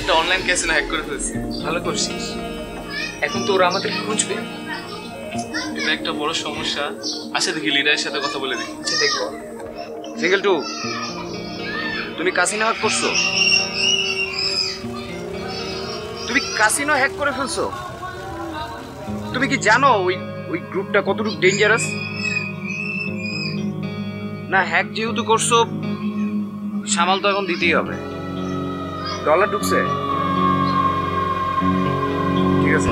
একটা online casino hack করে ফেলছি। ভালো করছিস। এখন তো ওরা আমাদেরকে খুঁজবে, এটা একটা বড় সমস্যা। আচ্ছা দেখি লিডারের সাথে কথা বলে দেখি। আচ্ছা দেখবো। সিঙ্গেল টু, তুমি কাসিনো হ্যাক করছো? তুমি কাসিনো হ্যাক করে ফেলছো? তুমি কি জানো ওই গ্রুপটা কতটুকু ডেঞ্জারাস? না, হ্যাক যেহেতু করছো সামাল তো এখন দিতেই হবে। ডলার ঢুকছে? ঠিক আছে।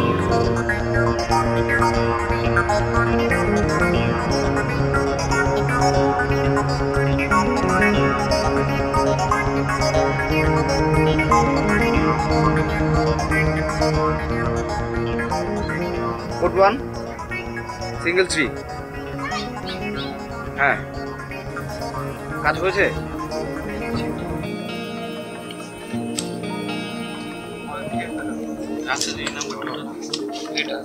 Code 1 single 3। হ্যাঁ, কাজ হয়েছে? আচ্ছা এই নাম্বারটা এটা।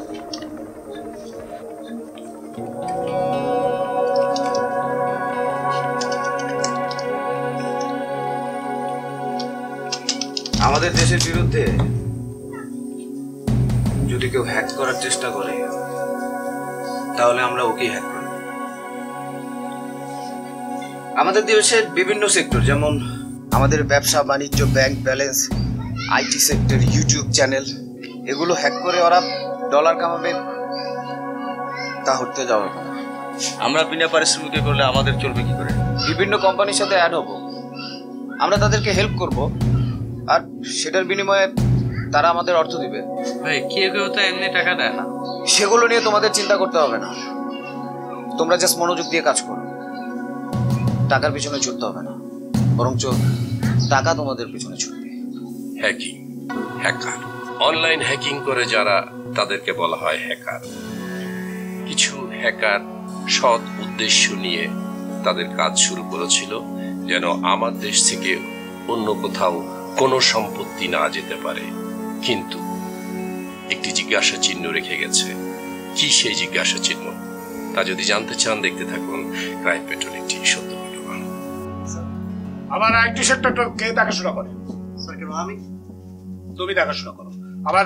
আমাদের দেশের বিরুদ্ধে যদি কেউ হ্যাক করার চেষ্টা করে তাহলে আমরা ওকে হ্যাক করি। আমাদের দেশের বিভিন্ন সেক্টর, যেমন আমাদের ব্যবসা বাণিজ্য, bank balance, IT sector, YouTube channel, এগুলো হ্যাক করে ওরা ডলার কামাবে, তা হতে যাবে না। আমরা বিনা পারিশ্রমিকে করলে আমাদের চলবে কি করে? বিভিন্ন কোম্পানির সাথে অ্যাড হব, আমরা তাদেরকে হেল্প করব, আর সেটার বিনিময়ে তারা আমাদের অর্থ দিবে। ভাই কেউ কেউ তো এমনি টাকা দেয় না। সেগুলো নিয়ে তোমাদের চিন্তা করতে হবে না, তোমরা জাস্ট মনোযোগ দিয়ে কাজ করো। টাকার পিছনে ছুটতে হবে না, বরঞ্চ টাকা তোমাদের পিছনে ছুটবে। হ্যাকিং, হ্যাকার, অনলাইন হ্যাকিং করে যারা, তাদেরকে বলা হয় হ্যাকার। কিছু হ্যাকার সৎ উদ্দেশ্য নিয়ে তাদের কাজ শুরু করেছিল, যেন আমার দেশ থেকে অন্য কোথাও কোনো সম্পত্তি না যেতে পারে। কিন্তু একটি জিজ্ঞাসা চিহ্ন রেখে গেছে। কি সেই জিজ্ঞাসা চিহ্ন? তা যদি জানতে চান, দেখতে থাকুন ক্রাইম পেট্রোল, একটি সত্য ঘটনা। আমার আইটি সেক্টরটা কে দেখাশোনা করে? আমি। তুমি দেখাশোনা করো। আবার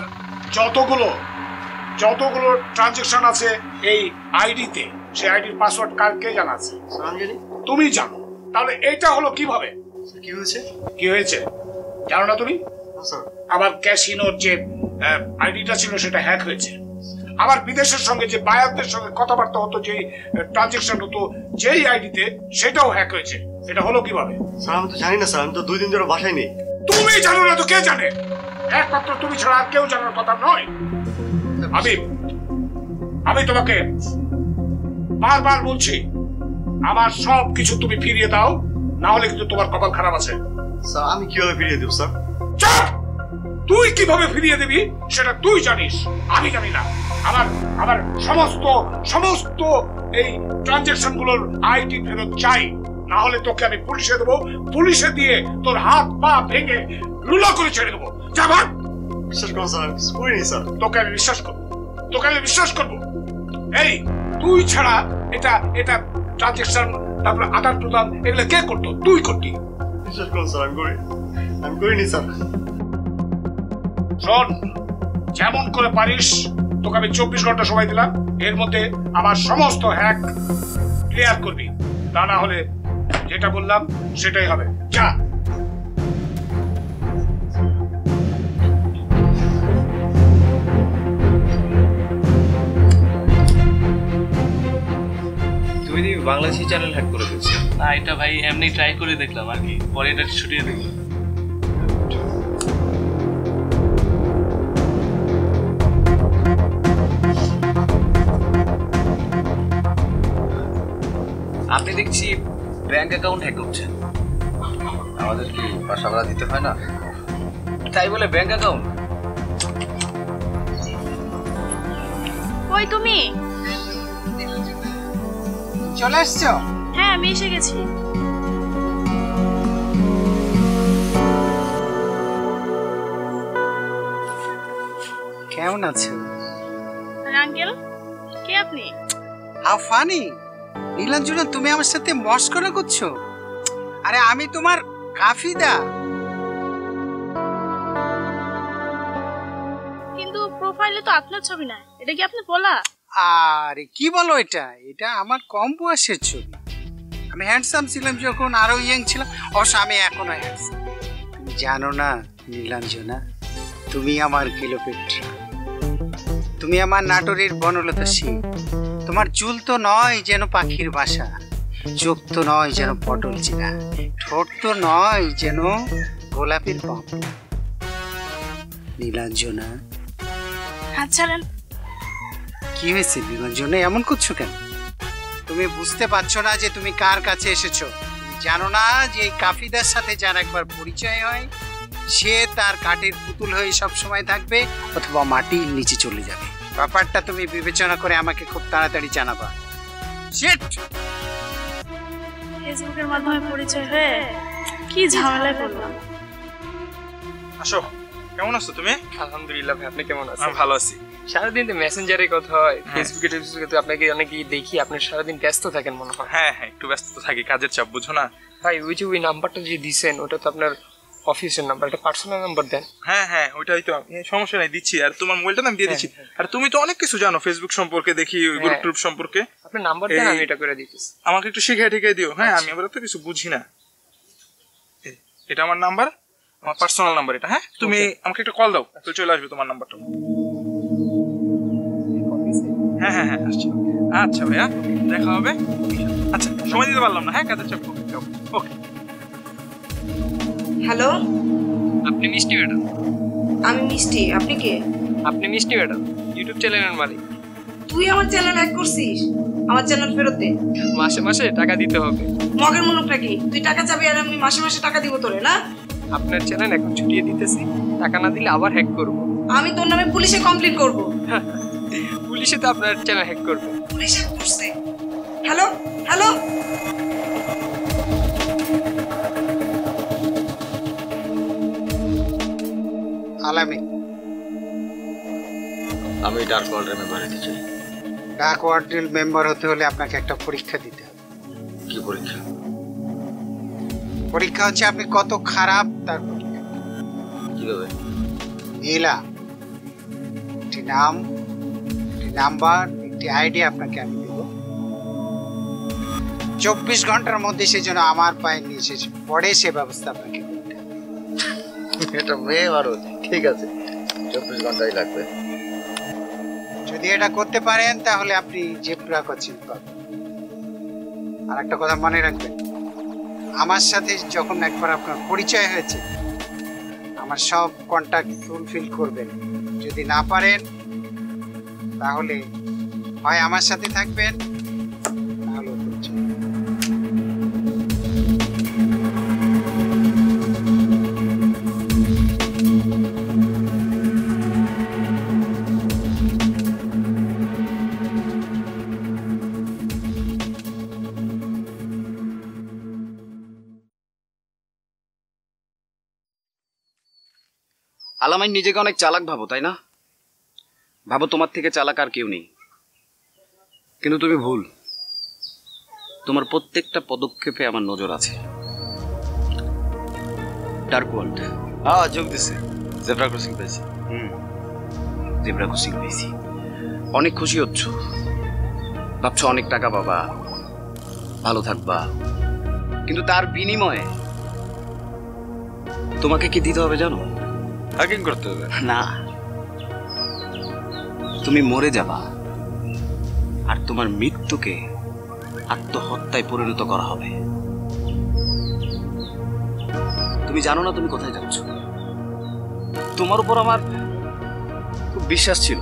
যতগুলো ট্রানজেকশন আছে এই আইডিতে, সেই আইডির পাসওয়ার্ড কার কে জানা আছে? তুমি জানো। তাহলে এইটা হলো কিভাবে? কি হয়েছে জানো না তুমি? আবার ক্যাসিনোর যে আইডিটা ছিল সেটা হ্যাক হয়েছে। আবার বিদেশের সঙ্গে যে বায়ারদের সঙ্গে কথাবার্তা হতো, যে ট্রানজেকশন হতো যেই আইডিতে, সেটাও হ্যাক হয়েছে। এটা হলো কিভাবে? স্যার আমি তো জানি না স্যার, আমি তো 2 দিন ধরে বাসায় নেই। তুমি জানো না তো কে জানে? একমাত্র তুমি ছাড়া আর কেউ জানার কথা নয়। আমি তোমাকে বারবার বলছি, আমার সব কিছু তুমি ফিরিয়ে দাও, না হলে কিন্তু তোমার কপাল খারাপ আছে। স্যার আমি কিভাবে ফিরিয়ে দেব স্যার? চুপ! তুই কিভাবে ফিরিয়ে দিবি সেটা তুই জানিস, আমি জানি না। আমার সমস্ত এই ট্রানজেকশন গুলোর আইডি ফেরত চাই, না হলে তোকে আমি পুলিশে দেবো। পুলিশে দিয়ে তোর হাত পা ভেঙে লুলা করে ছেড়ে দেবো। যা ভাগ। বিশ্বাস করুন স্যার, আমি কিছু করিনি স্যার। তোকে আমি বিশ্বাস করবো। এই তুই ছাড়া এটা ট্রানজেকশন, তারপরে আদান প্রদান, এগুলো কে করতো? তুই করতি। বিশ্বাস করুন স্যার, আমি করিনি স্যার। শোন, যেমন করে পারিস তোকে আমি 24 ঘন্টা সময় দিলাম, এর মধ্যে আমার সমস্ত হ্যাক ক্লিয়ার করবি, তা না হলে যেটা বললাম সেটাই হবে। যা। তুমি কি বাংলাদেশি চ্যানেল হ্যাক করে ফেলছো? না, এটা ভাই এমনি ট্রাই করে দেখলাম আর কি, পরে এটা ছুটিয়ে দেখলাম। আপনি দেখছি ব্যাংক অ্যাকাউন্ট হ্যাক করছেন। আমাদের কি বাসা ভাড়া দিতে হয় না? তাই বলে ব্যাংক অ্যাকাউন্ট? কই তুমি? চলে আসছো? হ্যাঁ আমি এসে গেছি। কেমন আছো? আঙ্কেল, কে আপনি? How funny! নীলাঞ্জনা, তুমি আমার সাথে মস্করা করছো? আরে আমি তোমার কাফিদা। প্রোফাইলে তো আপনার ছবি নাই, এটা কি আপনি বলা? আরে কি বলো, এটা এটা আমার কম বয়সের ছবি। আমি হ্যান্ডসাম ছিলাম যখন, আরো ইয়াং ছিলাম। অবশ্য আমি এখনো হ্যান্ডসাম। তুমি জানো না নীলাঞ্জনা, তুমি আমার কিলোপেট্রা, তুমি আমার নাটোরের বনলতা সিং। তোমার চুল তো নয় যেন পাখির বাসা, চোখ তো নয় যেন পটল চিনা, ঠোঁট তো নয় যেন গোলাপের পাপ। নীলাঞ্জনা। আচ্ছা কি হয়েছে নীলাঞ্জনা, এমন করছো কেন? তুমি বুঝতে পারছো না যে তুমি কার কাছে এসেছো? তুমি জানো না যে এই কাফিদার সাথে যার একবার পরিচয় হয় সে তার কাঠের পুতুল হয়ে সব সময় থাকবে অথবা মাটির নিচে চলে যাবে। ব্যাপারটা তুমি বিবেচনা করে আমাকে খুব তাড়াতাড়ি জানাবা। শিট! ফেসবুকের মাধ্যমে পরিচয় হয়ে কি ঝামেলায় পড়লাম। আসো, কেমন আছো তুমি? আলহামদুলিল্লাহ ভাই, আপনি কেমন আছেন? আমি ভালো আছি। সারাদিন তো মেসেঞ্জারে কথা হয়, ফেসবুকে তো আপনাকে অনেকেই দেখি, আপনি সারাদিন ব্যস্ত থাকেন মনে হয়। হ্যাঁ হ্যাঁ, একটু ব্যস্ত তো থাকি, কাজের চাপ বুঝো না। ভাই ওই যে ওই নাম্বারটা যে দিছেন ওটা তো আপনার অফিসের নাম্বার, এটা পার্সোনাল নাম্বার দেন। হ্যাঁ হ্যাঁ, ওইটাই তো, সমস্যা নাই, দিচ্ছি। আর তোমার মোবাইলটা আমি দিয়ে দিচ্ছি। আর তুমি তো অনেক কিছু জানো ফেসবুক সম্পর্কে, দেখি গ্রুপ ট্রুপ সম্পর্কে। আপনার নাম্বার দেন, আমি এটা করে দিতেছি। আমাকে একটু শিখিয়ে টিখিয়ে দিও। হ্যাঁ, আমি আবার তো কিছু বুঝি না। এটা আমার নাম্বার, আমার পার্সোনাল নাম্বার এটা। হ্যাঁ, তুমি আমাকে একটা কল দাও, তো চলে আসবে তোমার নাম্বারটা। হ্যাঁ হ্যাঁ হ্যাঁ, আসছি। আচ্ছা ভাইয়া, দেখা হবে। আচ্ছা, সময় দিতে পারলাম না। হ্যাঁ, কাজের চাপ। ওকে। হ্যালো, আপনি মিষ্টি ম্যাডাম? আমি মিষ্টি। আপনি কে? আপনি মিষ্টি ম্যাডাম, ইউটিউব চ্যানেলের মালিক। তুই আমার চ্যানেল হ্যাক করছিস? আমার চ্যানেল ফেরত দে। মাসে মাসে টাকা দিতে হবে। মগের মনটা কি? তুই টাকা চাবি আর আমি মাসে মাসে টাকা দিব তোরে, না? আপনার চ্যানেল এখন ছুটিয়ে দিতেছি, টাকা না দিলে আবার হ্যাক করব। আমি তোর নামে পুলিশে কমপ্লেইন করব। পুলিশে তো আপনার চ্যানেল হ্যাক করবে। পুলিশ হ্যাক করছে। হ্যালো হ্যালো, আলামিন, আমি ডার্ক ওয়ার্ল্ডের মেম্বার হতে চাই। ডার্ক ওয়ার্ল্ডের মেম্বার হতে হলে আপনাকে একটা পরীক্ষা দিতে হবে। কি পরীক্ষা? পরীক্ষা হচ্ছে আপনি কত খারাপ তার পরীক্ষা। কিভাবে? নীলা, একটি নাম, একটি নাম্বার, একটি আইডি আপনাকে আমি দেব। 24 ঘন্টার মধ্যে সে যেন আমার পায়ে নিয়ে এসে পড়ে, সে ব্যবস্থা আপনাকে করতে হবে। এটা মেয়ে মারো, ঠিক আছে, 24 ঘন্টাই লাগবে। যদি এটা করতে পারেন তাহলে আপনি জেব্রা কোচিং পাবেন। আর একটা কথা মনে রাখবেন, আমার সাথে যখন একবার আপনার পরিচয় হয়েছে আমার সব কন্ট্যাক্ট ফুলফিল করবেন। যদি না পারেন তাহলে হয় আমার সাথে থাকবেন, নাহলে পরিচয়। আলামাইন নিজেকে অনেক চালাক ভাবো, তাই না? ভাবো তোমার থেকে চালাক আর কেউ নেই, কিন্তু তুমি ভুল। তোমার প্রত্যেকটা পদক্ষেপে আমার নজর আছে। ডার্ক ওয়ার্ল্ড যোগ দিছে। জেব্রা ক্রসিং পেয়েছি। জেব্রা ক্রসিং পেয়েছি, অনেক খুশি হচ্ছ, ভাবছো অনেক টাকা পাবা, ভালো থাকবা, কিন্তু তার বিনিময়ে তোমাকে কি দিতে হবে জানো? হ্যাকিং করতে হবে। না, তুমি মরে যাবা, আর তোমার মৃত্যুকে আত্মহত্যায় পরিণত করা হবে। তুমি জানো না তুমি কোথায় যাচ্ছ? তোমার উপর আমার খুব বিশ্বাস ছিল,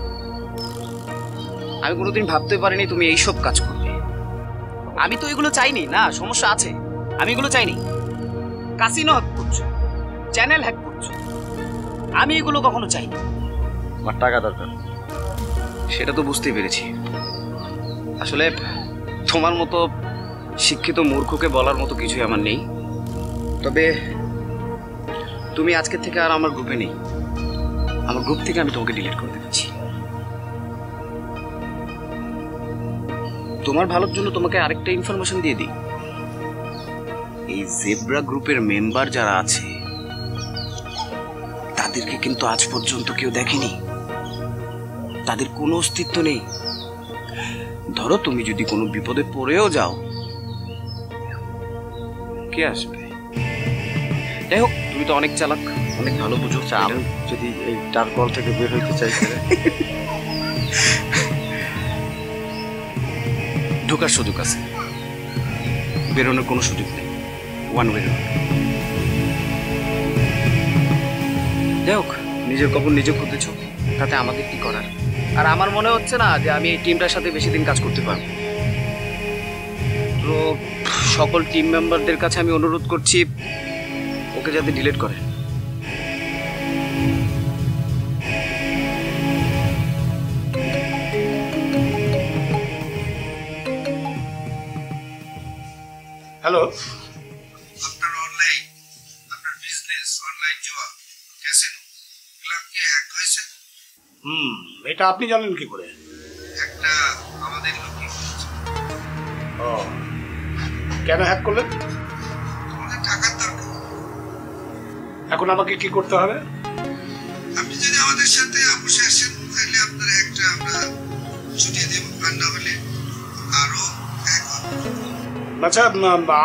আমি কোনোদিন ভাবতে পারিনি তুমি এইসব কাজ করবে। আমি তো এগুলো চাইনি, না সমস্যা আছে, আমি এগুলো চাইনি। কাসিনো হ্যাক করছো, চ্যানেল হ্যাক করছো, আমি এগুলো কখনো চাইনি। আমার টাকা দরকার, সেটা তো বুঝতেই পেরেছি। আসলে তোমার মতো শিক্ষিত মূর্খকে বলার মতো কিছুই আমার নেই। তবে তুমি আজকে থেকে আর আমার গ্রুপে নেই, আমার গ্রুপ থেকে আমি তোমাকে ডিলিট করে দিচ্ছি। তোমার ভালোর জন্য তোমাকে আরেকটা ইনফরমেশন দিয়ে দিই, এই জেব্রা গ্রুপের মেম্বার যারা আছে তাদেরকে কিন্তু আজ পর্যন্ত কেউ দেখেনি। তাদের কোনো অস্তিত্ব নেই। ধরো তুমি যদি কোনো বিপদে পড়েও যাও, কে আসবে? যাই হোক, তুমি তো অনেক চালাক, অনেক ভালো বুঝো। আমি যদি এই টার্কল থেকে বের হইতে চাই ঢোকার সুযোগ আছে, বেরোনোর কোনো সুযোগ নেই। One way road. যাই হোক, নিজের কবর নিজে খুঁজেছ, তাতে আমাদের কি করার? আর আমার মনে হচ্ছে না যে আমি এই টিমটার সাথে বেশি দিন কাজ করতে পারবো। তো সকল টিম মেম্বারদের কাছে আমি অনুরোধ করছি ওকে যাতে ডিলিট করে। হ্যালো, আপনার অনলাইন, আপনার বিজনেস, অনলাইন জুয়া, ক্যাসিনো ক্লাব কি হ্যাক হয়েছে? এটা আপনি জানেন কি করে? একটা আমাদের লোকই করেছে। ও, কেন হ্যাক করলেন? আমাদের টাকার দরকার। এখন আমাকে কি করতে হবে? আপনি যদি আমাদের সাথে বসে আসেন তাহলে আপনার একটা আমরা ছুটিয়ে দেব, আর না হলে আরো হ্যাক হবে। আচ্ছা,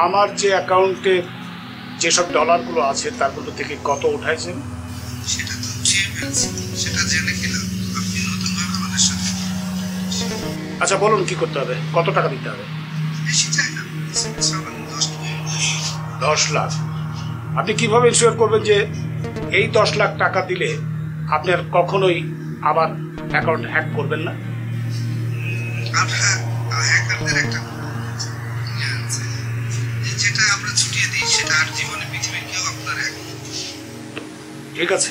আমার যে অ্যাকাউন্টে যেসব ডলারগুলো আছে তার মধ্যে থেকে কত উঠাইছেন? সেটা তো চেয়ে ফেলছি, সেটা জেনে গেলাম। আপনি নতুনভাবে আমাদের সাথে। আচ্ছা বলুন কি করতে হবে, কত টাকা দিতে হবে? বেশি চাই না, সামান্য 10 লাখ। আপনি কিভাবে ইনশিওর করবেন যে এই 10 লাখ টাকা দিলে আপনি আর কখনোই আবার অ্যাকাউন্ট হ্যাক করবেন না? আমরা হ্যাকারদের একটা আছে, যেটা আমরা ছুটিয়ে দিই সেটা আর জীবনে পৃথিবীর কেউ আপনার হ্যাক। ঠিক আছে,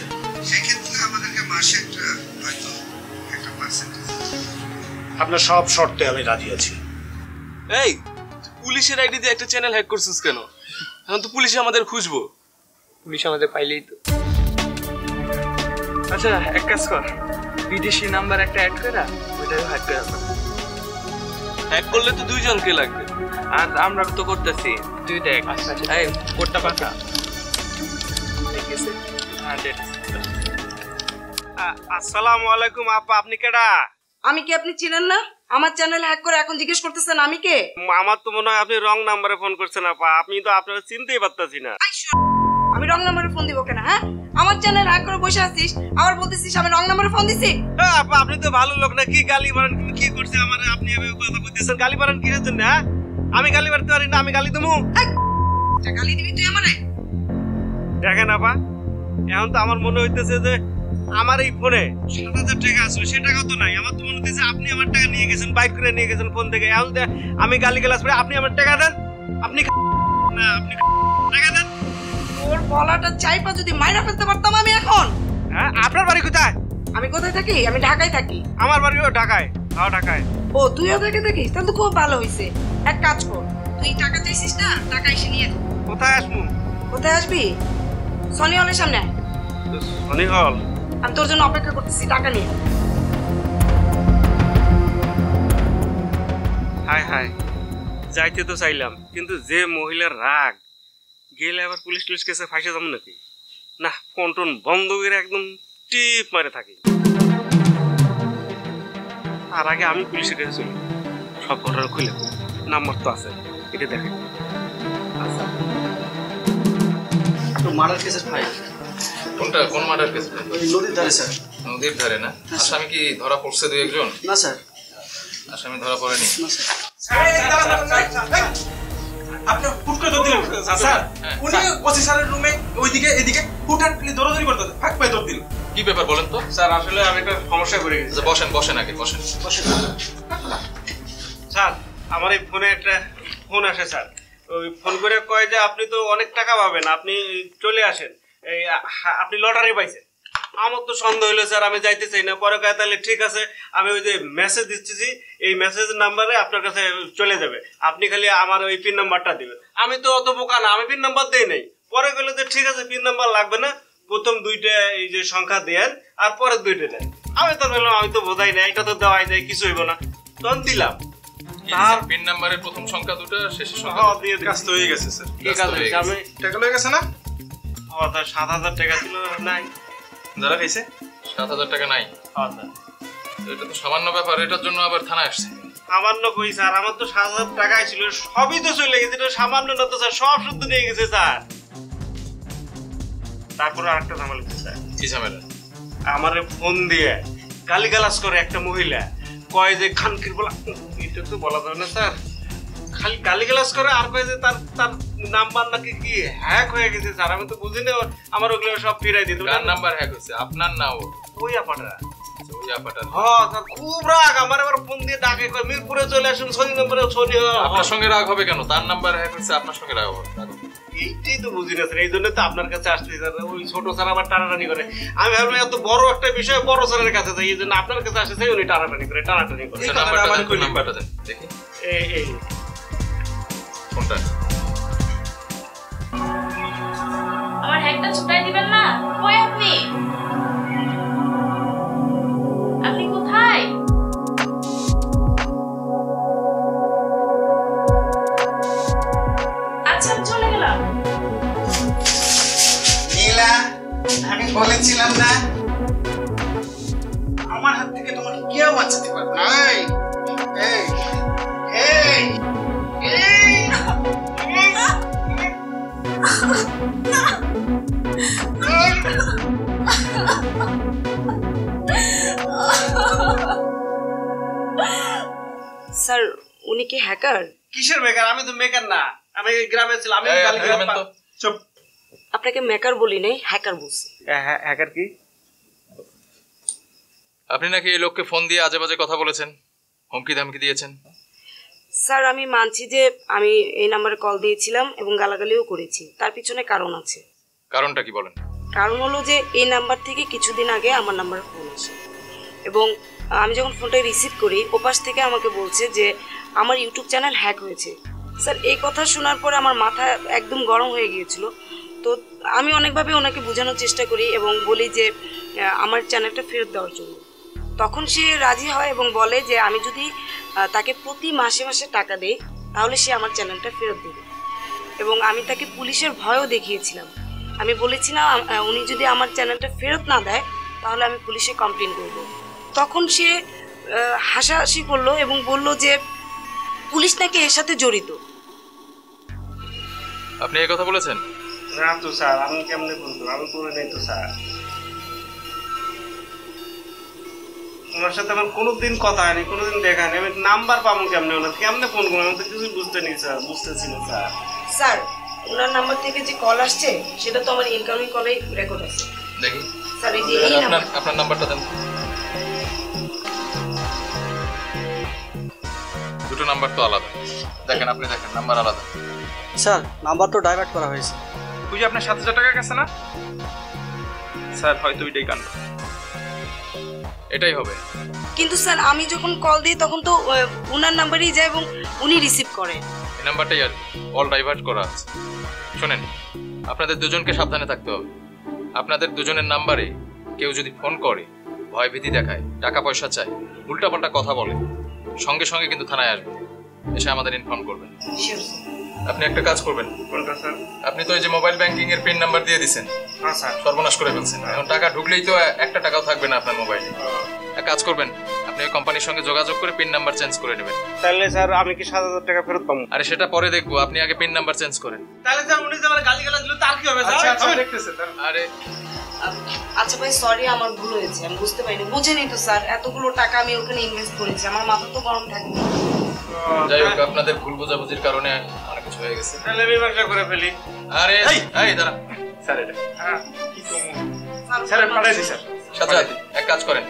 সেক্ষেত্রে আমাদেরকে মাসে একটা হয়তো একটা পার্সেন্টেজ। আপনার সব শর্তে আমি রাজি আছি। এই পুলিশের আইডি দিয়ে একটা চ্যানেল হ্যাক করছিস কেন? এখন তো পুলিশ আমাদের খুঁজবো। পুলিশ আমাদের পাইলেই তো। আচ্ছা এক কাজ কর, বিদেশি নাম্বার একটা অ্যাড করে ওইটাও হ্যাক করে ফেল। হ্যাক করলে তো 2 জনকে লাগবে। আর আমরা তো করতেছি, তুই দেখ। এই কোডটা পাঠা। ঠিক আছে, হ্যাঁ দেখ। আসসালামু আলাইকুম আপা, আপনি কেডা? আমি কি আপনি চিনেন না? আমার চ্যানেল হ্যাক করে এখন জিজ্ঞেস করতেছেন আমি কে? আমার তো মনে হয় আপনি রং নাম্বারে ফোন করছেন আপা, আপনি তো আপনারা চিনতেই পারতাছি না। আমি রং নাম্বারে ফোন দিব কেন? হ্যাঁ, আমার চ্যানেল হ্যাক করে বসে আছিস, আবার বলতেছিস আমি রং নাম্বারে ফোন দিছি? আপা আপনি তো ভালো লোক না, কি গালি মারেন? কি করছে আমার? আপনি এভাবে কথা বলতেছেন, গালি মারেন কিসের জন্য? হ্যাঁ, আমি গালি মারতে পারি না, আমি গালি দেবো? গালি দিবি তুই আমারে? দেখেন আপা, এখন তো আমার মনে হইতেছে যে আমার এই ফোনে 7,000 টাকা আসলো, সে টাকা তো নাই। আমার তো মনে হচ্ছে আপনি আমার টাকা নিয়ে গেছেন, বাইক করে নিয়ে গেছেন ফোন থেকে। এখন আমি গালি গালাজ করে আপনি আমার টাকা দেন। আপনি না, আপনি টাকা দেন। ওর বলাটা চাইপা যদি মাইরা ফেলতে পারতাম আমি এখন। হ্যাঁ, আপনার বাড়ি কোথায়? আমি কোথায় থাকি? আমি ঢাকায় থাকি। আমার বাড়িও ঢাকায়। হ্যাঁ ঢাকায়। ও, তুইও ঢাকায় থাকিস? তাহলে তো খুব ভালো হয়েছে। এক কাজ কর, তুই টাকা চাইছিস না, টাকা এসে নিয়ে যা। কোথায় আসবো? কোথায় আসবি? সনি হলের সামনে আয়। সনি হল? আমি তোর জন্য অপেক্ষা করতেছি, টাকা নিয়ে। হাই হাই, যাইতে তো চাইলাম, কিন্তু যে মহিলার রাগ, গেলে আবার পুলিশ টুলিশ কেসে ফাঁসে যাবো নাকি? না, ফোন টোন বন্ধ করে একদম টিপ মারে থাকি। তার আগে আমি পুলিশের কাছে চলি, সব ঘটনা খুলে নাম্বার তো আছে, এটা দেখে। আচ্ছা, মার্ডার কেসের ফাইল। কোনটা? কোন মার্ডার কেস? ওই নদীর ধারে স্যার। নদীর ধারে না? আসামি কি ধরা পড়ছে 2-1 জন? না স্যার। আসামি ধরা পড়েনি? না স্যার। আপনি হুট করে দৌড় দিলেন স্যার? উনি ওসি স্যারের রুমে ওইদিকে এদিকে হুটহাট দৌড়াদৌড়ি করতে ফাঁক পায়ে দৌড় দিল। কি ব্যাপার বলেন তো? স্যার আসলে আমি একটা সমস্যায় পড়ে গেছি। বসেন বসেন, আগে বসেন। স্যার, আমার এই ফোনে একটা ফোন আসে স্যার, ওই ফোন করে কয় যে আপনি তো অনেক টাকা পাবেন, আপনি চলে আসেন, এই আপনি লটারি পাইছেন। আমার তো সন্দেহ হলো স্যার, আমি যাইতে চাই না। পরে কয় তাহলে ঠিক আছে, আমি ওই যে মেসেজ দিচ্ছি, এই মেসেজের নাম্বারে আপনার কাছে চলে যাবে, আপনি খালি আমার ওই পিন নাম্বারটা দিবেন। আমি তো অত বোকা না, আমি পিন নাম্বার দেই নাই। পরে গেলে যে ঠিক আছে, পিন নাম্বার লাগবে না, প্রথম 2টা এই যে সংখ্যা দেন আর পরের 2টা দেন। আমি তো বললাম আমি তো বোঝাই না, এটা তো দেওয়াই যায়, কিছু হইব না, তখন দিলাম। পিন নাম্বারের প্রথম সংখ্যা 2টা, শেষের সংখ্যা। হ্যাঁ, দিয়ে কাজ তো হয়ে গেছে স্যার। ঠিক আছে, আমি টাকা লয়ে গেছে না? 7,000 টাকা ছিল নাই। যারা খাইছে 7,000 টাকা নাই? হ্যাঁ স্যার। এটা তো সামান্য ব্যাপার, এটার জন্য আবার থানায় আসছে। সামান্য কই স্যার, আমার তো 7,000 টাকা ছিল, সবই তো চলে গেছে। এটা সামান্য না তো স্যার, সব শুদ্ধ নিয়ে গেছে স্যার। তারপর আরেকটা ঝামেলা হচ্ছে স্যার। কি ঝামেলা? আমার ফোন দিয়ে গালিগালাজ করে একটা মহিলা, কয় যে খানকির বলা, এটা তো বলা যাবে না স্যার, খালি গালিগালাজ করে আর কয় যে তার তার নাম্বার নাকি কি হ্যাক হয়ে গেছে স্যার। আমি তো বুঝি না, আমার ওগুলো সব ফিরাই দিতে। কার নাম্বার হ্যাক হয়েছে, আপনার না ও? ওই আপাটা। ওই আপাটা? হ্যাঁ স্যার, খুব রাগ। আমার আবার ফোন দিয়ে ডাকে, কয় মিরপুরে চলে আসুন, সনি নম্বরে সনি। আপনার সঙ্গে রাগ হবে কেন? তার নাম্বার হ্যাক হয়েছে, আপনার সঙ্গে রাগ হবে? এইটাই তো বুঝি না স্যার, এই জন্য তো আপনার কাছে আসছি স্যার। ওই ছোট স্যার আবার টানাটানি করে। আমি ভাবলাম এত বড় একটা বিষয় বড় স্যারের কাছে যাই, এই জন্য আপনার কাছে আসছে, উনি টানাটানি করে নাম্বারটা দেন দেখি। এই কোনটা? আমার হ্যাকটা ছুটাই দিবেন না? কই আপনি? আপনি কোথায়? আচ্ছা চলে গেলাম। নীলা, আমি বলেছিলাম না আমার হাত থেকে তোমাকে কেউ বাঁচাতে পারবে না। এই এই এই স্যার উনি কি হ্যাকার? কিসের মেকার? আমি তো মেকার না, আমি গ্রামে ছিলাম। আমি চুপ। আপনাকে মেকার বলি নাই, হ্যাকার বলছি। হ্যাকার কি? আপনি নাকি এই লোককে ফোন দিয়ে আজে বাজে কথা বলেছেন, হুমকি ধামকি দিয়েছেন? স্যার আমি মানছি যে আমি এই নাম্বারে কল দিয়েছিলাম এবং গালাগালিও করেছি, তার পিছনে কারণ আছে। কারণটা কি বলেন? কারণ হলো যে এই নাম্বার থেকে কিছুদিন আগে আমার নাম্বারে ফোন আসে এবং আমি যখন ফোনটা রিসিভ করি, ওপাশ থেকে আমাকে বলছে যে আমার ইউটিউব চ্যানেল হ্যাক হয়েছে। স্যার এই কথা শোনার পরে আমার মাথা একদম গরম হয়ে গিয়েছিল। তো আমি অনেকভাবে ওনাকে বোঝানোর চেষ্টা করি এবং বলি যে আমার চ্যানেলটা ফেরত দেওয়ার জন্য। তখন সে রাজি হয় এবং বলে যে আমি যদি তাকে প্রতি মাসে মাসে টাকা দেই তাহলে সে আমার চ্যানেলটা ফেরত দেবে। এবং আমি তাকে পুলিশের ভয়ও দেখিয়েছিলাম। আমি বলেছিলাম উনি যদি আমার চ্যানেলটা ফেরত না দেয় তাহলে আমি পুলিশে কমপ্লেন করব। তখন সে হাসাহাসি করলো এবং বলল যে পুলিশ নাকি এর সাথে জড়িত। আপনি এই কথা বলেছেন? না তো স্যার, আমি কেমনে বলবো, আমি করে নেই তো স্যার। ওনার সাথে আমার কোনোদিন কথা হয়নি, কোনোদিন দেখা হয়নি। আমি নাম্বার পাবো কেমনে, ওনার কেমনে ফোন করবো, আমি তো কিছুই বুঝতেছি না স্যার। স্যার ওনার নাম্বার থেকে যে কল আসছে সেটা তো আমার ইনকামিং কলেই রেকর্ড আছে। দেখি স্যার এই যে এই নাম্বার। আপনার নাম্বারটা দেন। দুটো নাম্বার তো আলাদা, দেখেন আপনি দেখেন নাম্বার আলাদা। স্যার নাম্বার তো ডাইভার্ট করা হয়েছে। ওই যে আপনার 7,000 টাকা গেছে না স্যার? হয়তো ওইটাই কাণ্ড। এটাই হবে। কিন্তু স্যার আমি যখন কল দিই তখন তো ওনার নাম্বারেই যায় এবং উনি রিসিভ করে। এই নাম্বারটাই আর কল ডাইভার্ট করা আছে। শোনেন, আপনাদের দুজনকে সাবধানে থাকতে হবে। আপনাদের দুজনের নাম্বারে কেউ যদি ফোন করে, ভয়ভীতি দেখায়, টাকা পয়সা চায়, উল্টাপাল্টা কথা বলে, সঙ্গে সঙ্গে কিন্তু থানায় আসবেন, এসে আমাদের ইনফর্ম করবেন। আপনি একটা কাজ করবেন। কোনটা স্যার? আপনি তো এই যে মোবাইল ব্যাংকিং এর পিন নাম্বার দিয়ে দিয়েছেন। হ্যাঁ স্যার। সর্বনাশ করে ফেলছেন। এখন টাকা ঢুকলেই তো একটা টাকাও থাকবে না আপনার মোবাইলে। এক কাজ করবেন, আপনি ওই কোম্পানির সঙ্গে যোগাযোগ করে পিন নাম্বার চেঞ্জ করে নেবেন। তাহলে স্যার আমি কি 7,000 টাকা ফেরত পাবো? আরে সেটা পরে দেখবো, আপনি আগে পিন নাম্বার চেঞ্জ করেন। তাহলে স্যার উনি যে আমার গালিগালাজ দিল তার কি হবে স্যার? আচ্ছা দেখতেছেন। আরে আচ্ছা ভাই সরি, আমার ভুল হয়েছে, আমি বুঝতে পারিনি। বুঝেনি তো স্যার, এতগুলো টাকা আমি ওখানে ইনভেস্ট করেছি, আমার মাথা তো গরম থাকবে। যাই হোক, আপনাদের ভুল বোঝাবুঝির কারণে অনেক কিছু হয়ে গেছে। তাহলে মীমাংসা করে ফেলি। আরে এই দাঁড়া স্যার, এটা হ্যাঁ কি করব স্যার? পাঠাইছি স্যার। সাথে এক কাজ করেন,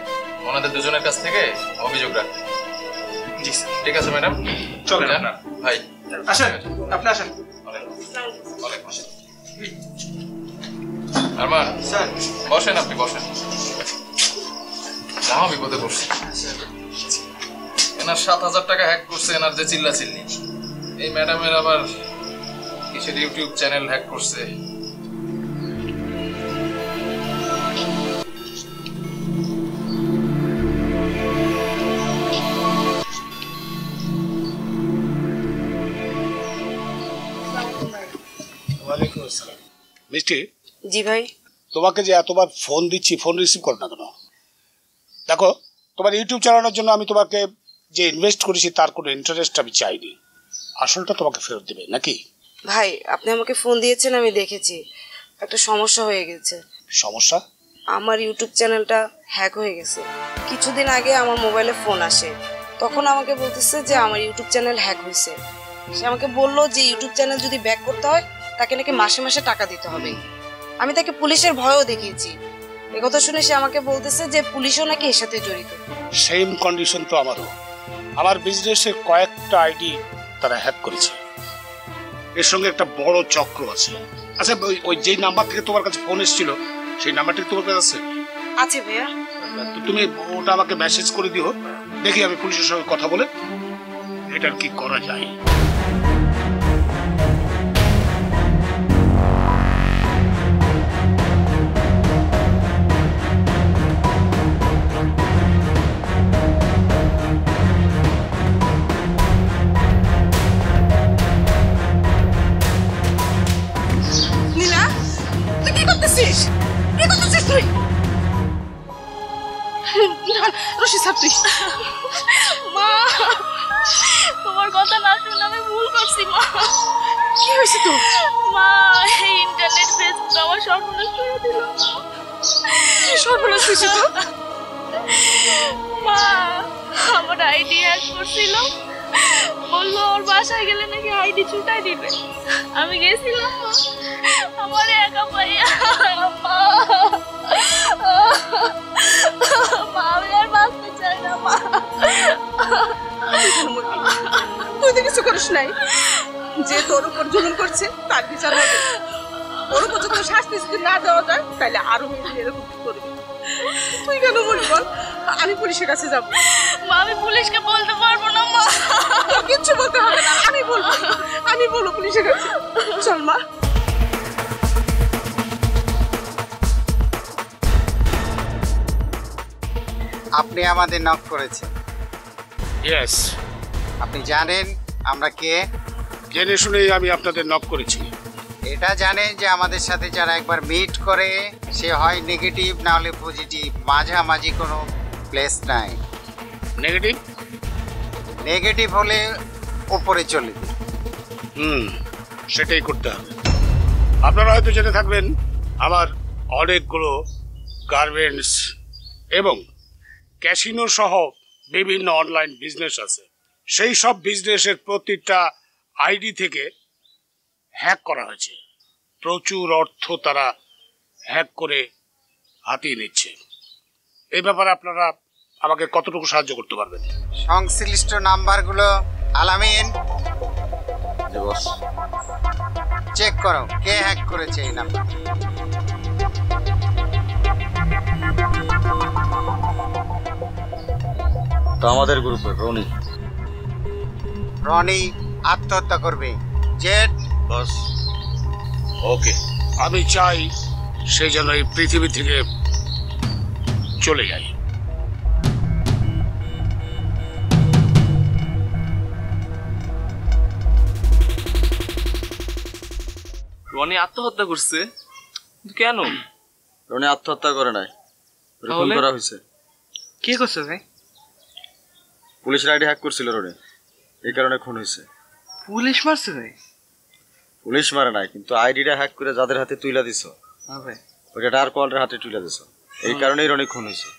ওনাদের দুজনের কাছ থেকে অভিযোগ রাখেন। জি স্যার। ঠিক আছে ম্যাডাম, চলেন আপনার ভাই। আসেন, আপনি আসেন। আরমান স্যার, বসেন, আপনি বসেন। মহা বিপদে পড়ছে। এনার 7,000 টাকা হ্যাক করছে, এনার যে চিল্লা চিল্লি। এই ম্যাডামের আবার কিসের ইউটিউব চ্যানেল হ্যাক করছে। ওয়ালাইকুম আসসালাম। মিষ্টি, জি ভাই। তোমাকে যে এতবার ফোন দিচ্ছি, ফোন রিসিভ করো না কেন? দেখো তোমার ইউটিউব চালানোর জন্য আমি তোমাকে যে ইনভেস্ট করেছি তার কোনো ইন্টারেস্ট আমি চাইনি, আসলটা তোমাকে ফেরত দেবে নাকি? ভাই আপনি আমাকে ফোন দিয়েছেন, আমি দেখেছি একটা সমস্যা হয়ে গেছে। সমস্যা? আমার ইউটিউব চ্যানেলটা হ্যাক হয়ে গেছে। কিছুদিন আগে আমার মোবাইলে ফোন আসে, তখন আমাকে বলতেছে যে আমার ইউটিউব চ্যানেল হ্যাক হয়েছে। সে আমাকে বললো যে ইউটিউব চ্যানেল যদি ব্যাক করতে হয় তাকে নাকি মাসে মাসে টাকা দিতে হবে। আমি তাকে পুলিশের ভয়ও দেখিয়েছি। একথা শুনে সে আমাকে বলতেছে যে পুলিশও নাকি এর সাথে জড়িত। সেম কন্ডিশন তো আমারও। আমার বিজনেসের কয়েকটা আইডি তারা হ্যাক করেছে, এর সঙ্গে একটা বড় চক্র আছে। আচ্ছা ওই যেই নাম্বার থেকে তোমার কাছে ফোন এসেছিল সেই নাম্বারটা তোমার কাছে আছে? আছে ভাইয়া। তো তুমি ওটা আমাকে মেসেজ করে দিও, দেখি আমি পুলিশের সঙ্গে কথা বলে এটার কি করা যায়। নীলা, তুই কি করতেছিস? কি করতেছিস তুই? রশি ছাড় তুই। মা, তোমার কথা না শুনে আমি ভুল করছি মা। কি হয়েছে তোর? মা, এই ইন্টারনেট ফেসবুক আমার সর্বনাশ করে দিল। কি সর্বনাশ হয়েছে তোর? মা, আমার আইডি হ্যাক করছিল, বললো ওর বাসায় গেলে নাকি আইডি ছুটাই দিবে। আমি গেছিলাম মা, আমার একা পাইয়া মা, আমি আর বাঁচতে চাই না মা। তুই তো কিছু করিস নাই, যে তোর উপর জুলুম করছে তার বিচার হবে। ওর উপর যদি শাস্তি যদি না দেওয়া যায় তাহলে আরো এরকম করবি। তুই কেন বলি বল? আমি পুলিশের কাছে যাবো। মা, আমি পুলিশকে বলতে পারবো না মা। কিচ্ছু বলতে হবে না, আমি বলবো। আমি বলবো পুলিশের কাছে। চল মা। আপনি আমাদের নক করেছেন। ইয়েস। আপনি জানেন আমরা কে? জেনে শুনেই আমি আপনাদের নক করেছি। এটা জানেন যে আমাদের সাথে যারা একবার মিট করে সে হয় নেগেটিভ না হলে পজিটিভ, মাঝামাঝি কোনো প্লেস নাই। নেগেটিভ? নেগেটিভ হলে ওপরে চলে যাবে। সেটাই করতে হবে। আপনারা হয়তো জেনে থাকবেন আমার অনেকগুলো গার্মেন্টস এবং ক্যাসিনো সহ বিভিন্ন অনলাইন বিজনেস আছে। সেই সব বিজনেসের প্রতিটা আইডি থেকে হ্যাক করা হয়েছে। প্রচুর অর্থ তারা হ্যাক করে হাতিয়ে নিচ্ছে। এই ব্যাপারে আপনারা আমাকে কতটুকু সাহায্য করতে পারবেন? সংশ্লিষ্ট নাম্বারগুলো আলামিন চেক করো, কে হ্যাক করেছে এই নাম্বার। তো আমাদের গ্রুপের রনি আত্মহত্যা করবে। জেড বস। ওকে, আমি চাই সে যেন এই পৃথিবী থেকে চলে যায়। রনি আত্মহত্যা করছে? কেন? রনি আত্মহত্যা করে নাই, খুন করা হয়েছে। কে করছে ভাই? পুলিশের আইডি হ্যাক করছিল রনি, এই কারণে খুন হয়েছে। পুলিশ মারছে ভাই? পুলিশ মারে নাই, কিন্তু আইডিটা হ্যাক করে যাদের হাতে তুইলা দিছ ওইটা ডার্ক ওয়ার্ল্ডের হাতে তুইলা দিছ, এই কারণেই রনি খুন হয়েছে।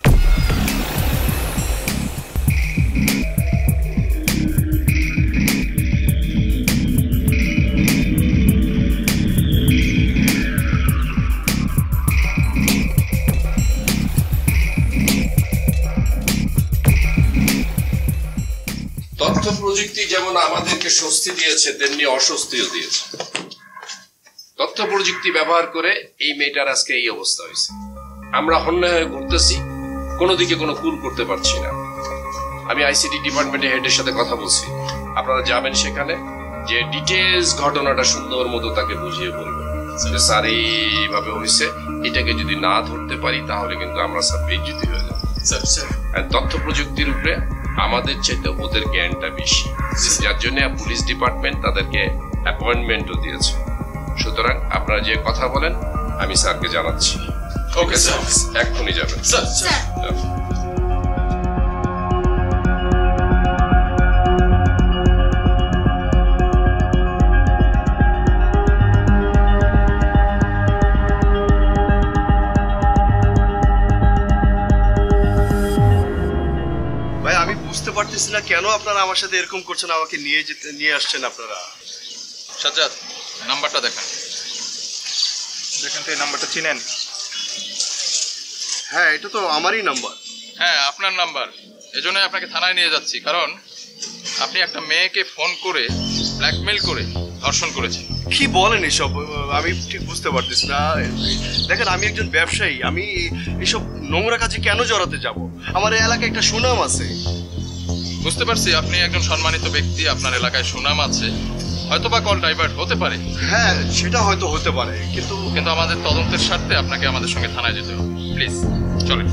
তথ্য প্রযুক্তি যেমন আমাদেরকে স্বস্তি দিয়েছে তেমনি অস্বস্তিও দিয়েছে। তথ্য প্রযুক্তি ব্যবহার করে এই মেয়েটার আজকে এই অবস্থা হয়েছে। আমরা হন্যে হয়ে ঘুরতেছি, কোনো দিকে কোনো কুল করতে পারছি না। আমি আইসিটি ডিপার্টমেন্টের হেডের সাথে কথা বলছি, আপনারা যাবেন সেখানে, যে ডিটেলস ঘটনাটা সুন্দর মতো তাকে বুঝিয়ে বলবেন। স্যার এইভাবে হয়েছে, এটাকে যদি না ধরতে পারি তাহলে কিন্তু আমরা স্যার বেইজ্জতি হয়ে যাবো। তথ্য প্রযুক্তির উপরে আমাদের চাইতে ওদের জ্ঞানটা বেশি, যার জন্য পুলিশ ডিপার্টমেন্ট তাদেরকে অ্যাপয়েন্টমেন্টও দিয়েছে। সুতরাং আপনারা যে কথা বলেন আমি স্যারকে জানাচ্ছি। ওকে স্যার, এক্ষুনি যাবেন স্যার। বুঝতেছি না কেন আপনারা আমার সাথে এরকম করছেন, আমাকে নিয়ে আসছেন আপনারা। সাজ্জাদ, নাম্বারটা দেখেন। দেখেন তো এই নাম্বারটা চিনেন? হ্যাঁ, এটা তো আমারই নাম্বার। হ্যাঁ, আপনার নাম্বার। এজন্যই আপনাকে থানায় নিয়ে যাচ্ছি, কারণ আপনি একটা মেয়েকে ফোন করে ব্ল্যাকমেল করে ধর্ষণ করেছেন। কি বলেন এসব? আমি ঠিক বুঝতে পারতেছি না। দেখেন, আমি একজন ব্যবসায়ী, আমি এসব নোংরা কাজে কেন জড়াতে যাব? আমার এই এলাকায় একটা সুনাম আছে। বুঝতে পারছি আপনি একজন সম্মানিত ব্যক্তি, আপনার এলাকায় সুনাম আছে, হয়তো বা কল ডাইভার্ট হতে পারে। হ্যাঁ, সেটা হয়তো হতে পারে, কিন্তু আমাদের তদন্তের স্বার্থে আপনাকে আমাদের সঙ্গে থানায় যেতে হবে। প্লিজ চলেন।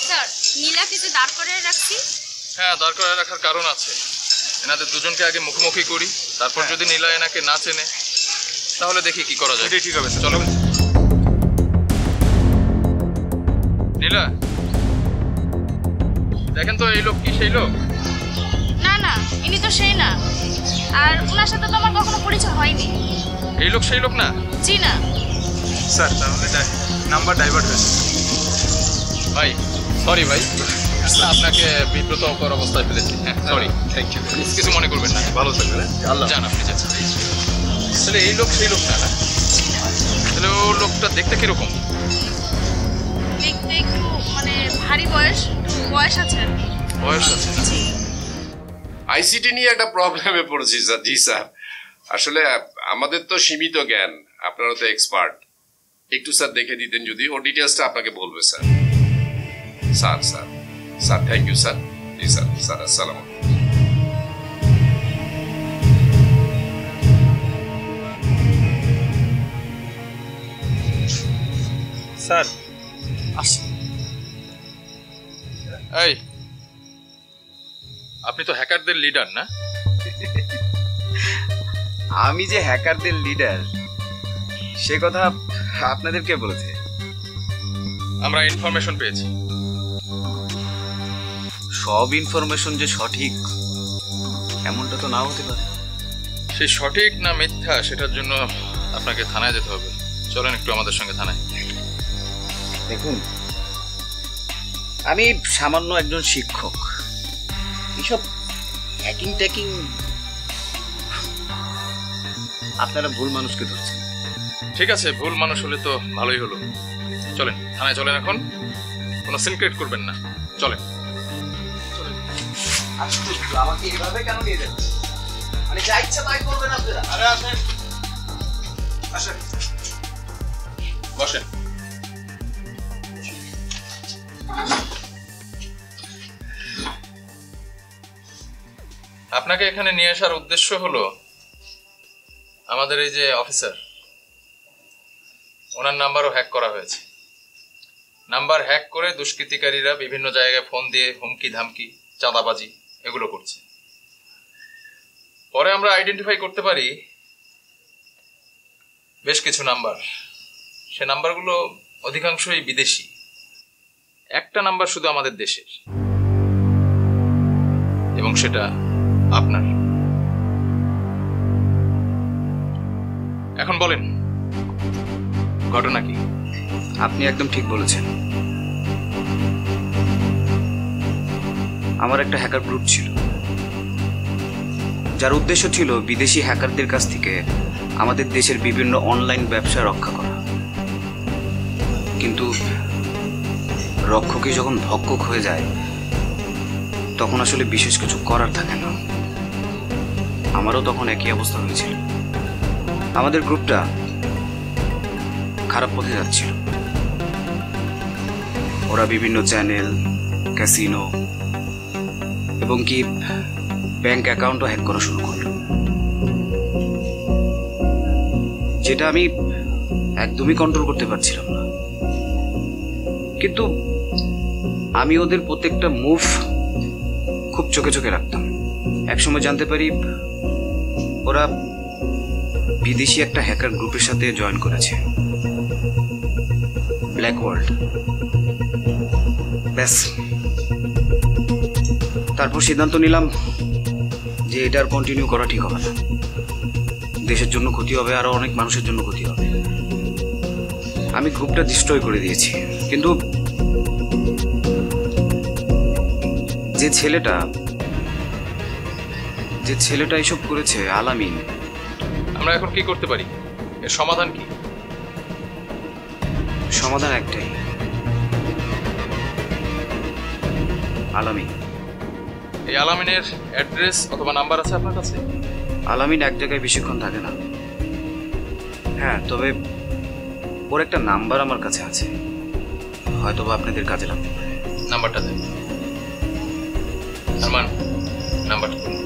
স্যার, নীলাকে যে দাঁড় করে রাখছি। হ্যাঁ, দাঁড় করে রাখার কারণ আছে। এনাদের দুজনকে আগে মুখোমুখি করি, তারপর যদি নীলা এনাকে না চেনে তাহলে দেখি কি করা যায়। ঠিক হবে, চলো। নীলা, দেখেন তো এই লোক কি সেই লোক? না না, ইনি তো সেই না, আর ওনার সাথে তো আমার কখনো পরিচয় হয়নি। এই লোক সেই লোক না? জি না স্যার, তাহলে নাম্বার ডাইভার্ট হয়েছে। ভাই সরি ভাই, আপনাকে বিব্রতকর অবস্থায় ফেলেছি। হ্যাঁ সরি, থ্যাংক ইউ। কিছু মনে করবেন না। ভালো থাকবেন। আল্লাহ। যান আপনি, যান। তাহলে এই লোক সেই লোক না? তাহলে ও লোকটা দেখতে কিরকম? দেখতে একটু মানে ভারী বয়স আছে। বয়স আছে? আইসিটি নিয়ে একটা প্রবলেমে পড়েছি স্যার। জি স্যার, আসলে আমাদের তো সীমিত জ্ঞান, আপনারা তো এক্সপার্ট। একটু স্যার দেখে দিতেন যদি, ও ডিটেলসটা আপনাকে বলবে sir. Sir sir sir thank you sir. জি স্যার। স্যার আসসালামু আলাইকুম। স্যার আসি। এই, আপনি তো হ্যাকারদের লিডার না? আমি যে হ্যাকারদের লিডার সে কথা আপনাদের কে বলেছে? আমরা ইনফরমেশন পেয়েছি। সব ইনফরমেশন যে সঠিক এমনটা তো নাও হতে পারে। সে সঠিক না মিথ্যা সেটার জন্য আপনাকে থানায় যেতে হবে। চলেন একটু আমাদের সঙ্গে থানায়। দেখুন, আমি সামান্য একজন শিক্ষক, এসব হ্যাকিং ট্যাকিং আপনারা ভুল মানুষকে ধরছেন। ঠিক আছে, ভুল মানুষ হলে তো ভালোই হলো। চলেন থানায়, চলেন। এখন কোনো সিনক্রেট করবেন না, চলেন। আমাকে এইভাবে কেন নিয়ে যাচ্ছে? মানে যা ইচ্ছা তাই করবেন আপনারা? আরে আসেন, আসেন, বসেন। আপনাকে এখানে নিয়ে আসার উদ্দেশ্য হলো, আমাদের এই যে অফিসার, ওনার নাম্বারও হ্যাক করা হয়েছে। নাম্বার হ্যাক করে দুষ্কৃতিকারীরা বিভিন্ন জায়গায় ফোন দিয়ে হুমকি ধামকি, চাঁদাবাজি এগুলো করছে। পরে আমরা আইডেন্টিফাই করতে পারি বেশ কিছু নাম্বার। সে নাম্বারগুলো অধিকাংশই বিদেশি, একটা নাম্বার শুধু আমাদের দেশের, এবং সেটা আপনার। এখন বলেন ঘটনা কি? আপনি একদম ঠিক বলেছেন। আমার একটা হ্যাকার গ্রুপ ছিল, যার উদ্দেশ্য ছিল বিদেশি হ্যাকারদের কাছ থেকে আমাদের দেশের বিভিন্ন অনলাইন ব্যবসা রক্ষা করা। কিন্তু রক্ষকই যখন ভক্ষক হয়ে যায় তখন আসলে বিশেষ কিছু করার থাকে না। আমারও তখন একই অবস্থা হয়েছিল। আমাদের গ্রুপটা খারাপ পথে যাচ্ছিল। ওরা বিভিন্ন চ্যানেল, ক্যাসিনো এবং কি ব্যাংক অ্যাকাউন্টও হ্যাক করা শুরু করলো, যেটা আমি একদমই কন্ট্রোল করতে পারছিলাম না। কিন্তু আমি ওদের প্রত্যেকটা মুভ খুব চোখে চোখে রাখতাম। একসময় জানতে পারি ওরা বিদেশি একটা হ্যাকার গ্রুপের সাথে জয়েন করেছে, ব্ল্যাক ওয়ার্ল্ড। ব্যাস, তারপর সিদ্ধান্ত নিলাম যে এটা আর কন্টিনিউ করা ঠিক হবে না। দেশের জন্য ক্ষতি হবে, আরো অনেক মানুষের জন্য ক্ষতি হবে। আমি গ্রুপটা ডিস্ট্রয় করে দিয়েছি, কিন্তু যে ছেলেটা এসব করেছে আলামিন, আমরা এখন কি করতে পারি? এর সমাধান কি? সমাধান একটাই, আলামিন। এই আলামিনের অ্যাড্রেস অথবা নাম্বার আছে আপনার কাছে? আলামিন এক জায়গায় বেশিক্ষণ থাকে না। হ্যাঁ, তবে ওর একটা নাম্বার আমার কাছে আছে, হয়তো বা আপনাদের কাজে লাগতে পারে। নাম্বারটা দেন। আরমান, নাম্বারটা দিন।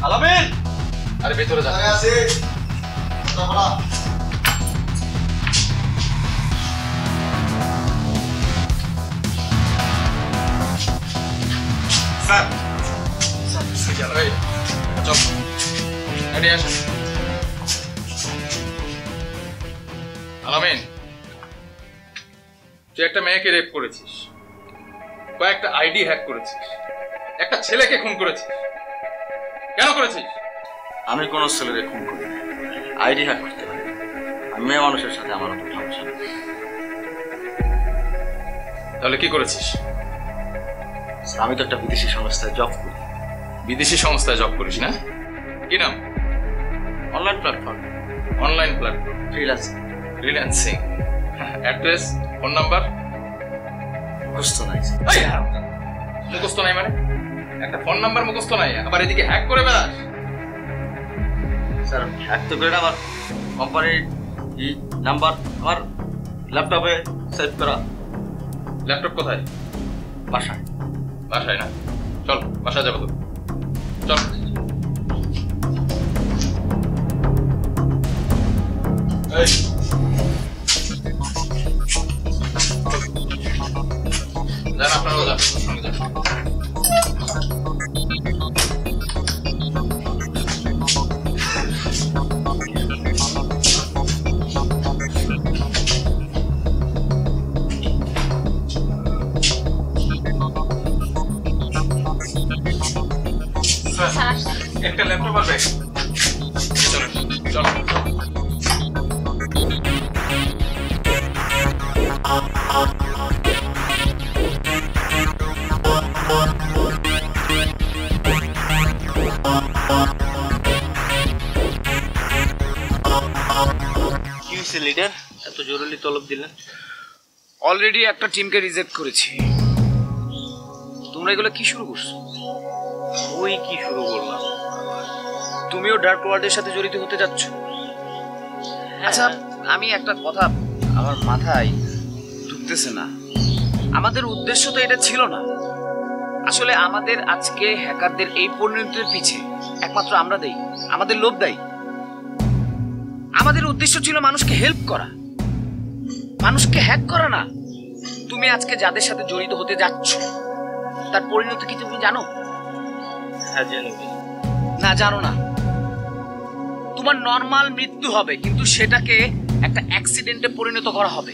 আলামিন, আরে ভেতরে যা। স্যার চল, এটি আসেন। আলামিন, তুই একটা মেয়েকে রেপ করেছিস, কয়েকটা আইডি হ্যাক করেছিস, একটা ছেলেকে খুন করেছিস। কেন করেছিস? আমি কোনো ছেলেরে খুন করি, আইডি হ্যাক করতে পারি। আমি মেয়ে মানুষের সাথে আমার অত সমস্যা নেই। তাহলে কি করেছিস? আমি তো একটা বিদেশি সংস্থায় জব করি। বিদেশি সংস্থায় জব করিস না? কি নাম? Online platform. Online platform, freelancing. Address, phone number? মুখস্থ নাই। মুখস্থ নাই মানে? একটা ফোন নাম্বার মুখস্থ নাই, আবার এদিকে হ্যাক করে বেড়াস? স্যার, হ্যাক তো করে না, আমার কোম্পানির নাম্বার আমার ল্যাপটপে সেভ করা। ল্যাপটপ কোথায়? বাসায়। বাসায় না? চল, বাসায় যাবো তো। চল। যান, আপনারাও যান, সঙ্গে যান। একটা ল্যাপটপ আর ব্যাগ। চলো চলো। কি হয়েছে লিডার, এত জরুরি তলব দিলেন? অলরেডি একটা টিমকে রিজেক্ট করেছি। তোমরা এগুলো কি শুরু করছো? ওই কি শুরু করলাম, তুমিও ডার্ক ওয়ার্ল্ডের সাথে জড়িত হতে যাচ্ছ? আচ্ছা, আমি একটা কথা আমার মাথায় ঢুকতেছে না। আমাদের উদ্দেশ্য তো এটা ছিল না। আসলে আমাদের আজকে হ্যাকারদের এই পরিণতির পিছে একমাত্র আমরা দেই, আমাদের লোভ দেই। আমাদের উদ্দেশ্য ছিল মানুষকে হেল্প করা, মানুষকে হ্যাক করা না। তুমি আজকে যাদের সাথে জড়িত হতে যাচ্ছ তার পরিণতি কি তুমি জানো? হ্যাঁ জানি। না জানো না? তোমার নরমাল মৃত্যু হবে, কিন্তু সেটাকে একটা অ্যাক্সিডেন্টে পরিণত করা হবে।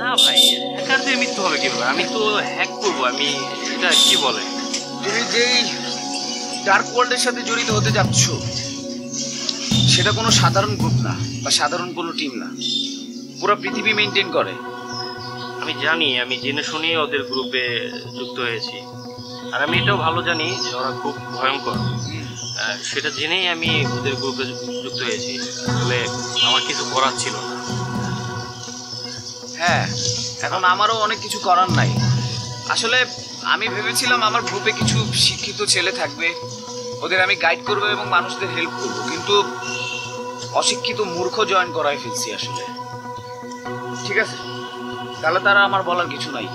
না ভাই, হ্যাকারদের মৃত্যু হবে কিভাবে? আমি তো হ্যাক করবো, আমি এটা কি বলে? তুমি যেই ডার্ক ওয়ার্ল্ডের সাথে জড়িত হতে যাচ্ছ সেটা কোনো সাধারণ গ্রুপ না বা সাধারণ কোনো টিম না, পুরো পৃথিবী মেনটেন করে। আমি জানি, আমি জেনে শুনেই ওদের গ্রুপে যুক্ত হয়েছি, আর আমি এটাও ভালো জানি যে ওরা খুব ভয়ঙ্কর। সেটা জেনেই আমি ওদের গ্রুপে যুক্ত হয়েছি, আসলে আমার কিছু করার ছিল না। হ্যাঁ, এখন আমারও অনেক কিছু করার নাই। আসলে আমি ভেবেছিলাম আমার গ্রুপে কিছু শিক্ষিত ছেলে থাকবে, ওদের আমি গাইড করবো এবং মানুষদের হেল্প করবো, কিন্তু অশিক্ষিত মূর্খ জয়েন করাই ফেলছি আসলে। ঠিক আছে, তাহলে তারা আমার বলার কিছু নাই।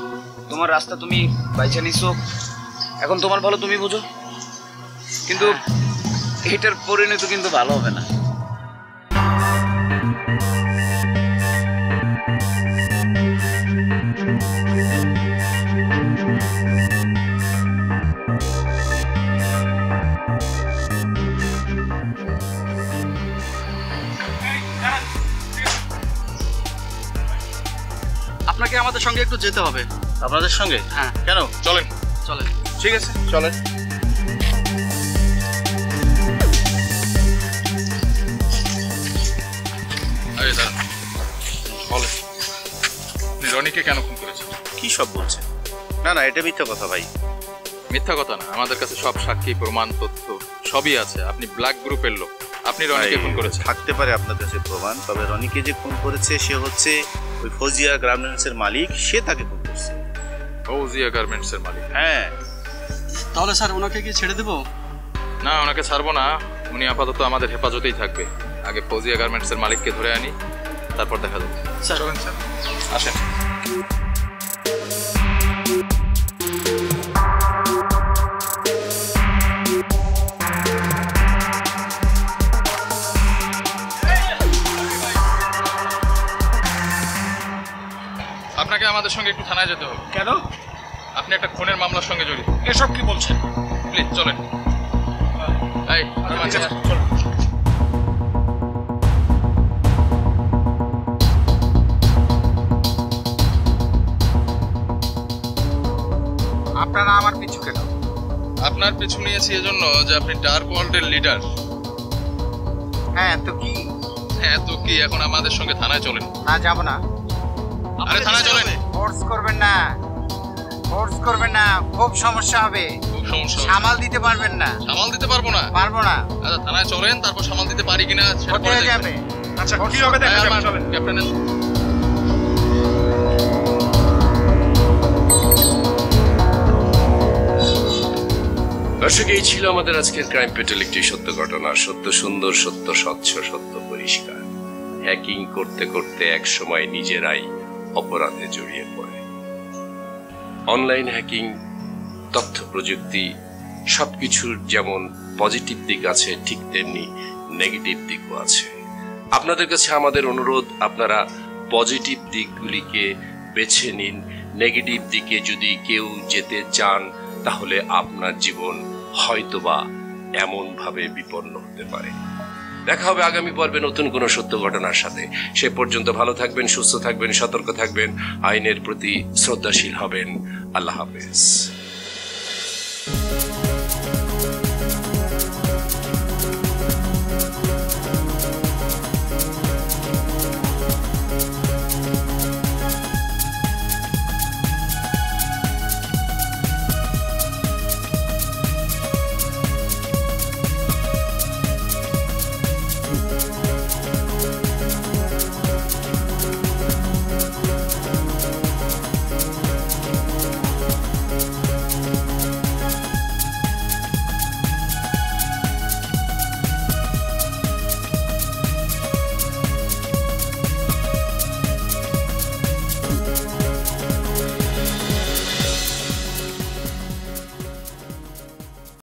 তোমার রাস্তা তুমি বাইচা নিছো, এখন তোমার ভালো তুমি বুঝো, কিন্তু এটার পরিণতি কিন্তু ভালো হবে না। আপনাকে আমাদের সঙ্গে একটু যেতে হবে। আপনাদের সঙ্গে? হ্যাঁ। কেন? চলেন। চলেন। ঠিক আছে, চলেন। আরে দাঁড়ান, বলেন আপনি রনিকে কেন খুন করেছেন? কি সব বলছেন? না না, এটা মিথ্যা কথা ভাই। মিথ্যা কথা না, আমাদের কাছে সব সাক্ষী প্রমাণ তথ্য সবই আছে। আপনি ব্ল্যাক গ্রুপের লোক, আপনি রনিকে খুন করেছেন। থাকতে পারে আপনার কাছে প্রমাণ, তবে রনিকে যে খুন করেছে সে হচ্ছে ওই ফৌজিয়া গার্মেন্টসের মালিক, সে তাকে খুন করেছে। ফৌজিয়া গার্মেন্টসের মালিক? হ্যাঁ। তাহলে স্যার ওনাকে কি ছেড়ে দেবো? না, ওনাকে ছাড়বো না, উনি আপাতত আমাদের হেফাজতেই থাকবে। আগে ফৌজিয়া গার্মেন্টসের মালিককে ধরে আনি, তারপর দেখা যাবে। স্যার চলেন স্যার, আসেন। আপনাকে আমাদের সঙ্গে একটু থানায় যেতে হবে। কেন? আপনি একটা খুনের মামলার সঙ্গে জড়িত। এসব কি বলছেন? প্লিজ চলেন। এই, আপনারা আমার পিছু কেন? আপনার পিছু নিয়েছি এজন্য যে আপনি ডার্ক ওয়ার্ল্ডের লিডার। হ্যাঁ তো কি? হ্যাঁ তো কি, এখন আমাদের সঙ্গে থানায় চলেন। না, যাব না। আরে থানায় চলেন। ফোর্স করবেন না, ফোর্স করবেন না, খুব সমস্যা হবে। খুব সমস্যা হবে। সামাল দিতে পারবেন না। সামাল দিতে পারবো না? পারবো না। আচ্ছা থানায় চলেন, তারপর সামাল দিতে পারি কিনা সেটা হতে যাবে। আচ্ছা কি হবে দেখা যাবে, চলেন। ক্যাপ্টেন, দর্শক, এই ছিল আমাদের আজকের ক্রাইম পেট্রোল, একটি সত্য ঘটনা। সত্য সুন্দর, সত্য স্বচ্ছ, সত্য পরিষ্কার। হ্যাকিং করতে করতে এক সময় নিজেরাই অপরাধে জড়িয়ে পড়ে। অনলাইন হ্যাকিং, তথ্য প্রযুক্তি সবকিছুর যেমন পজিটিভ দিক আছে, ঠিক তেমনি নেগেটিভ দিকও আছে। আপনাদের কাছে আমাদের অনুরোধ, আপনারা পজিটিভ দিকগুলিকে বেছে নিন। নেগেটিভ দিকে যদি কেউ যেতে চান তাহলে আপনার জীবন হয়তোবা এমনভাবে বিপন্ন হতে পারে। দেখা হবে আগামী পর্বে নতুন কোনো সত্য ঘটনার সাথে। সে পর্যন্ত ভালো থাকবেন, সুস্থ থাকবেন, সতর্ক থাকবেন, আইনের প্রতি শ্রদ্ধাশীল হবেন। আল্লাহ হাফেজ।